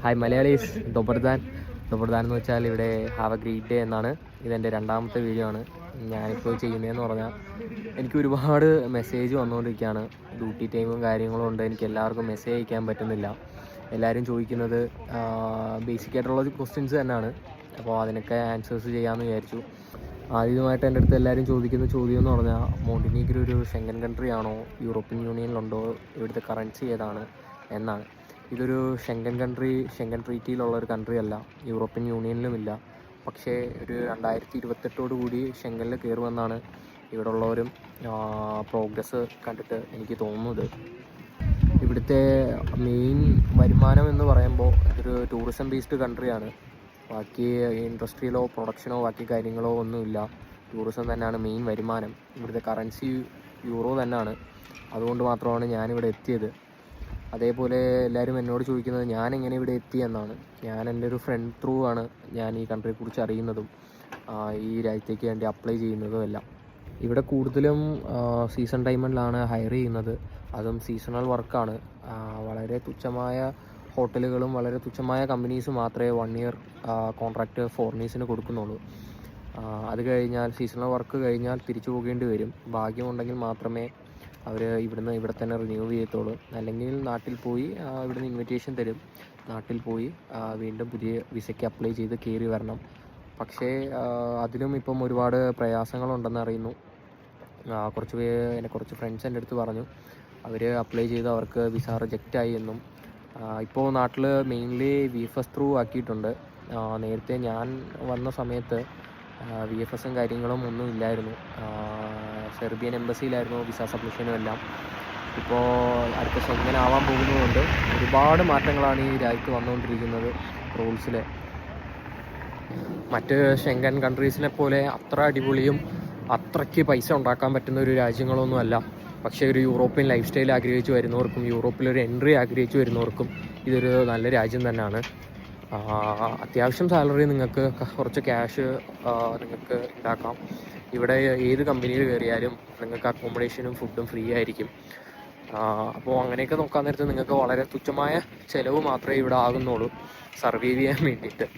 Hi Malayalees, ദൊബർദാൻ എന്ന് വെച്ചാൽ ഇവിടെ ഹാവ് എ ഗ്രേറ്റ് ഡേ എന്നാണ്. ഇതെൻ്റെ രണ്ടാമത്തെ വീഡിയോ ആണ് ഞാനിപ്പോൾ ചെയ്യുന്നതെന്ന് പറഞ്ഞാൽ. എനിക്ക് ഒരുപാട് മെസ്സേജ് വന്നുകൊണ്ടിരിക്കുകയാണ്. ഡ്യൂട്ടി ടൈമും കാര്യങ്ങളും ഉണ്ട്, എനിക്ക് എല്ലാവർക്കും മെസ്സേജ് അയക്കാൻ പറ്റുന്നില്ല. എല്ലാവരും ചോദിക്കുന്നത് ബേസിക് ആയിട്ടുള്ള ക്വസ്റ്റ്യൻസ് തന്നെയാണ്. അപ്പോൾ അതിനൊക്കെ ആൻസേഴ്സ് ചെയ്യാമെന്ന് വിചാരിച്ചു. ആദ്യമായിട്ട് എൻ്റെ അടുത്ത് എല്ലാവരും ചോദിക്കുന്ന ചോദ്യം എന്ന് പറഞ്ഞാൽ, മോണ്ടിനീഗ്രോ ഒരു ഷെങ്കൻ കൺട്രി ആണോ, യൂറോപ്യൻ യൂണിയനിലുണ്ടോ, ഇവിടുത്തെ കറൻസി ഏതാണ് എന്നാണ്. ഇതൊരു ഷെങ്കൻ ട്രീറ്റിയിലുള്ള ഒരു കൺട്രി അല്ല, യൂറോപ്യൻ യൂണിയനിലുമില്ല. പക്ഷേ ഒരു 2028 കൂടി ഷെങ്കനിൽ കയറുമെന്നാണ് ഇവിടെ ഉള്ളവരും പ്രോഗ്രസ് കണ്ടിട്ട് എനിക്ക് തോന്നുന്നത്. ഇവിടുത്തെ മെയിൻ വരുമാനം എന്ന് പറയുമ്പോൾ ഇതൊരു ടൂറിസം ബേസ്ഡ് കൺട്രിയാണ്. ബാക്കി ഇൻഡസ്ട്രിയിലോ പ്രൊഡക്ഷനോ ബാക്കി കാര്യങ്ങളോ ഒന്നുമില്ല. ടൂറിസം തന്നെയാണ് മെയിൻ വരുമാനം. ഇവിടുത്തെ കറൻസി യൂറോ തന്നെയാണ്. അതുകൊണ്ട് മാത്രമാണ് ഞാനിവിടെ എത്തിയത്. അതേപോലെ എല്ലാവരും എന്നോട് ചോദിക്കുന്നത് ഞാൻ എങ്ങനെ ഇവിടെ എത്തിയെന്നാണ്. ഞാൻ എൻ്റെ ഒരു ഫ്രണ്ട് ത്രൂ ആണ് ഞാൻ ഈ കൺട്രിയെക്കുറിച്ച് അറിയുന്നതും ഈ രാജ്യത്തേക്ക് വേണ്ടി അപ്ലൈ ചെയ്യുന്നതും എല്ലാം. ഇവിടെ കൂടുതലും സീസൺ ടൈമിലാണ് ഹയർ ചെയ്യുന്നത്. അതും സീസണൽ വർക്കാണ്. വളരെ തുച്ഛമായ ഹോട്ടലുകളും വളരെ തുച്ഛമായ കമ്പനീസ് മാത്രമേ 1 ഇയർ കോൺട്രാക്റ്റ് ഫോറിനേഴ്സിന് കൊടുക്കുന്നുള്ളൂ. അത് കഴിഞ്ഞാൽ സീസണൽ വർക്ക് കഴിഞ്ഞാൽ തിരിച്ചു പോകേണ്ടി വരും. ഭാഗ്യമുണ്ടെങ്കിൽ മാത്രമേ അവർ ഇവിടെ തന്നെ റിന്യൂ ചെയ്യത്തുള്ളൂ. അല്ലെങ്കിൽ നാട്ടിൽ പോയി ഇവിടുന്ന് ഇൻവിറ്റേഷൻ തരും, നാട്ടിൽ പോയി വീണ്ടും പുതിയ വിസയ്ക്ക് അപ്ലൈ ചെയ്ത് കയറി വരണം. പക്ഷേ അതിലും ഇപ്പം ഒരുപാട് പ്രയാസങ്ങളുണ്ടെന്ന് അറിയുന്നു. കുറച്ച് ഫ്രണ്ട്സ് എൻ്റെ അടുത്ത് പറഞ്ഞു, അവർ അപ്ലൈ ചെയ്ത് അവർക്ക് വിസ റിജക്റ്റായി എന്നും. ഇപ്പോൾ നാട്ടിൽ മെയിൻലി VFS ത്രൂ ആക്കിയിട്ടുണ്ട്. നേരത്തെ ഞാൻ വന്ന സമയത്ത് VFSും കാര്യങ്ങളും ഒന്നും ഇല്ലായിരുന്നു. സെർബിയൻ എംബസിയിലായിരുന്നു വിസ സബ്മിഷനും എല്ലാം. ഇപ്പോൾ അടുത്ത ഷെങ്കൻ ആവാൻ പോകുന്നതുകൊണ്ട് ഒരുപാട് മാറ്റങ്ങളാണ് ഈ രാജ്യത്ത് വന്നുകൊണ്ടിരിക്കുന്നത് റൂൾസിൽ. മറ്റ് ഷെങ്കൻ കൺട്രീസിനെ പോലെ അത്ര അടിപൊളിയും അത്രയ്ക്ക് പൈസ ഉണ്ടാക്കാൻ പറ്റുന്ന ഒരു രാജ്യങ്ങളൊന്നുമല്ല. പക്ഷേ ഒരു യൂറോപ്യൻ ലൈഫ് സ്റ്റൈൽ ആഗ്രഹിച്ച് വരുന്നവർക്കും യൂറോപ്പിലൊരു എൻട്രി ആഗ്രഹിച്ച് വരുന്നവർക്കും ഇതൊരു നല്ല രാജ്യം തന്നെയാണ്. അത്യാവശ്യം സാലറി നിങ്ങൾക്ക് കുറച്ച് ക്യാഷ് നിങ്ങൾക്ക് ഉണ്ടാക്കാം. ഇവിടെ ഏത് കമ്പനിയിൽ കയറിയാലും നിങ്ങൾക്ക് അക്കോമഡേഷനും ഫുഡും ഫ്രീ ആയിരിക്കും. അപ്പോൾ അങ്ങനെയൊക്കെ നോക്കാൻ നേരത്ത് നിങ്ങൾക്ക് വളരെ തുച്ഛമായ ചിലവ് മാത്രമേ ഇവിടെ ആകുന്നുള്ളൂ സർവൈവ് ചെയ്യാൻ വേണ്ടിയിട്ട്.